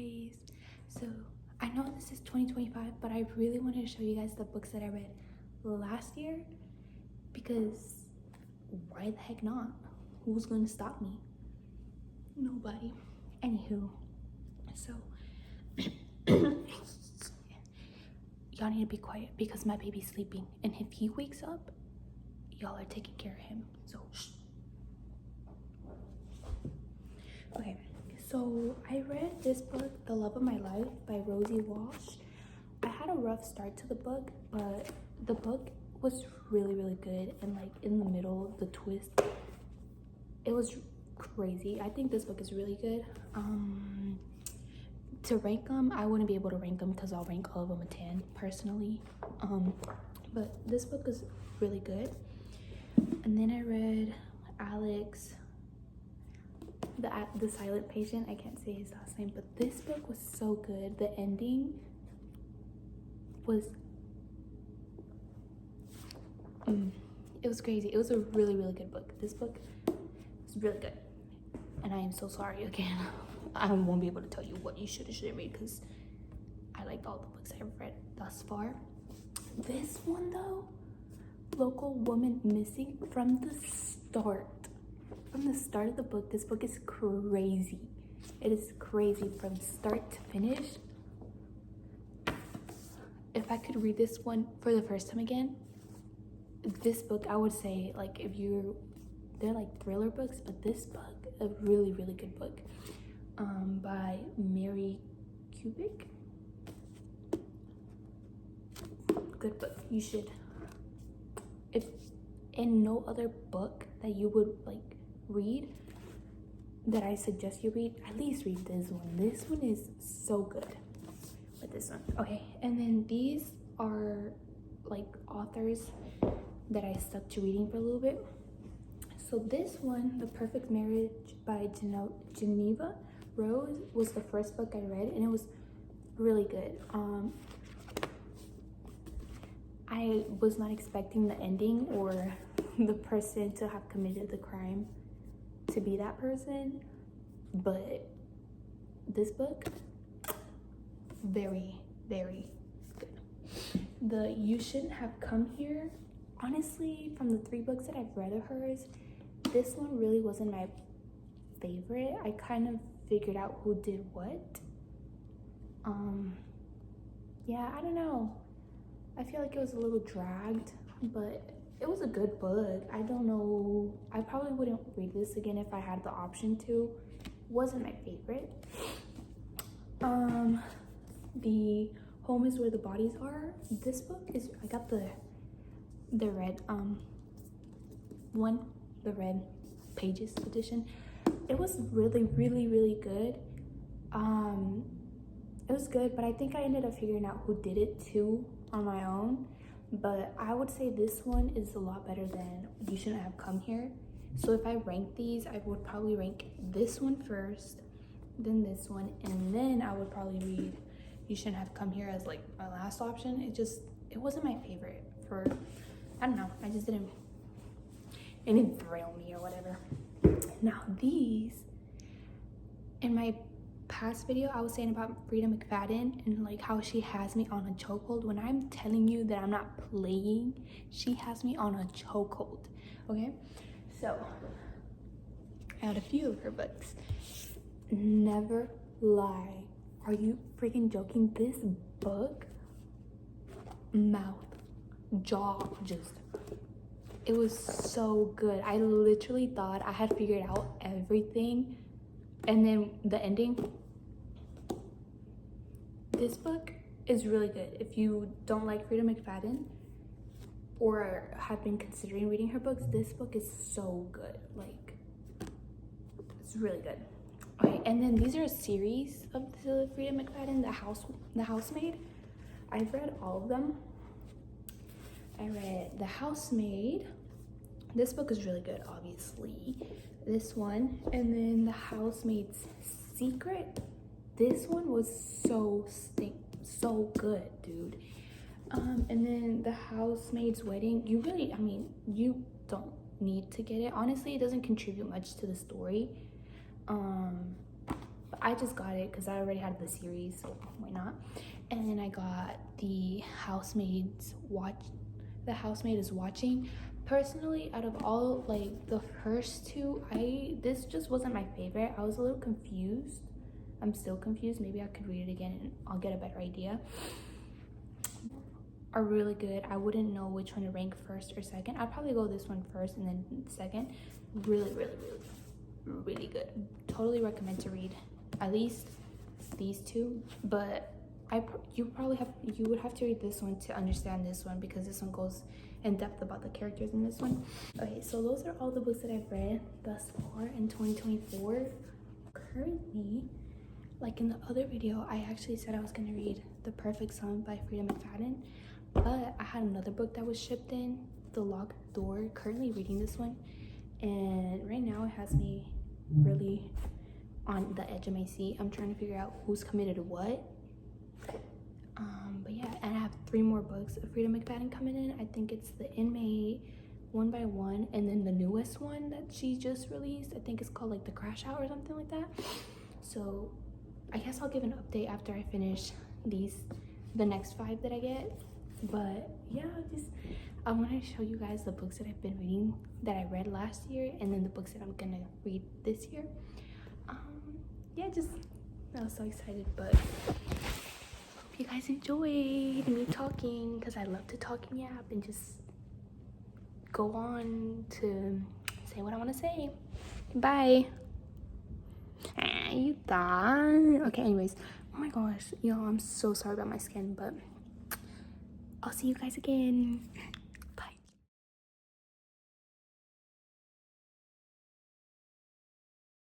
guys. So I know this is 2025, but I really wanted to show you guys the books that I read last year, because why the heck not? Who's gonna stop me? Nobody. Anywho, so y'all need to be quiet because my baby's sleeping, and if he wakes up, y'all are taking care of him. So shh. Okay, so I read this book, The Love of My Life by Rosie Walsh. I had a rough start to the book, but the book was really good, and like in the middle, the twist, it was crazy. I think this book is really good. To rank them, I wouldn't be able to rank them because I'll rank all of them a 10 personally. But this book is really good. And then I read Alex, the Silent Patient. I can't say his last name, but this book was so good. The ending was it was crazy. It was a really good book. This book is really good, and I am so sorry again. I won't be able to tell you what you should or shouldn't read because I liked all the books I've read thus far. This one though, Local Woman Missing, from the start of the book, this book is crazy. It is crazy from start to finish. If I could read this one for the first time again, this book, I would say, like, they're like thriller books, but this book, a really good book, by Mary Kubick. Good book. You should, if in no other book that you would like read that I suggest you read, at least read this one. This one is so good. With this one, okay. And then these are like authors that I stuck to reading for a little bit. So this one, The Perfect Marriage by Geneva Rose, was the first book I read, and it was really good. I was not expecting the ending or the person to have committed the crime to be that person, but this book, very good. The You Shouldn't Have Come Here, honestly, from the 3 books that I've read of hers, this one really wasn't my favorite. I kind of figured out who did what. Yeah, I don't know. I feel like it was a little dragged, but it was a good book. I don't know. I probably wouldn't read this again if I had the option to. Wasn't my favorite. The Home is Where the Bodies Are. This book is, I got the red one, the red pages edition. It was really good. It was good, but I think I ended up figuring out who did it too on my own. But I would say this one is a lot better than You Shouldn't Have Come Here. So if I rank these, I would probably rank this one first, then this one, and then I would probably read You Shouldn't Have Come Here as like my last option. It wasn't my favorite for, I don't know, it didn't thrill me or whatever. Now these, in my past video, I was saying about Frida McFadden and like how she has me on a chokehold. When I'm telling you that I'm not playing, she has me on a chokehold, okay? So I had a few of her books. Never Lie. Are you freaking joking? This book, mouth, jaw, just, it was so good. I literally thought I had figured out everything, and then the ending. This book is really good. If you don't like Frida McFadden or have been considering reading her books, this book is so good. Like, it's really good. Okay, and then these are a series of the Frida McFadden, The Housemaid. I've read all of them. I read The Housemaid. This book is really good, obviously. This one, and then The Housemaid's Secret. This one was so good, dude. And then The Housemaid's Wedding. You don't need to get it. Honestly, it doesn't contribute much to the story. But I just got it because I already had the series, so why not? And then I got The Housemaid is Watching. Personally, out of all like the first two, this just wasn't my favorite. I was a little confused. I'm still confused. Maybe I could read it again and I'll get a better idea. Are really good. I wouldn't know which one to rank first or second. I'd probably go this one first and then second. Really, really, really, really good. Totally recommend to read at least these two, but you would have to read this one to understand this one, because this one goes in depth about the characters in this one. Okay, so those are all the books that I've read thus far in 2024. Currently, like in the other video, I actually said I was gonna read The Perfect Son by Frida McFadden, but I had another book that was shipped in, The Locked Door. Currently reading this one, and right now it has me really on the edge of my seat. I'm trying to figure out who's committed what. But yeah, and I have 3 more books of Frida McFadden coming in. I think it's The Inmate, One by One, and then the newest one that she just released. I think it's called like The Crash Out or something like that. So I guess I'll give an update after I finish the next 5 that I get. But yeah, I want to show you guys the books that I've been reading that I read last year, and then the books that I'm gonna read this year. Yeah, I was so excited. But hope you guys enjoyed me talking, because I love to talk and yap and just go on to say what I want to say. Bye. You thought. Okay, anyways, oh my gosh, y'all, I'm so sorry about my skin, but I'll see you guys again.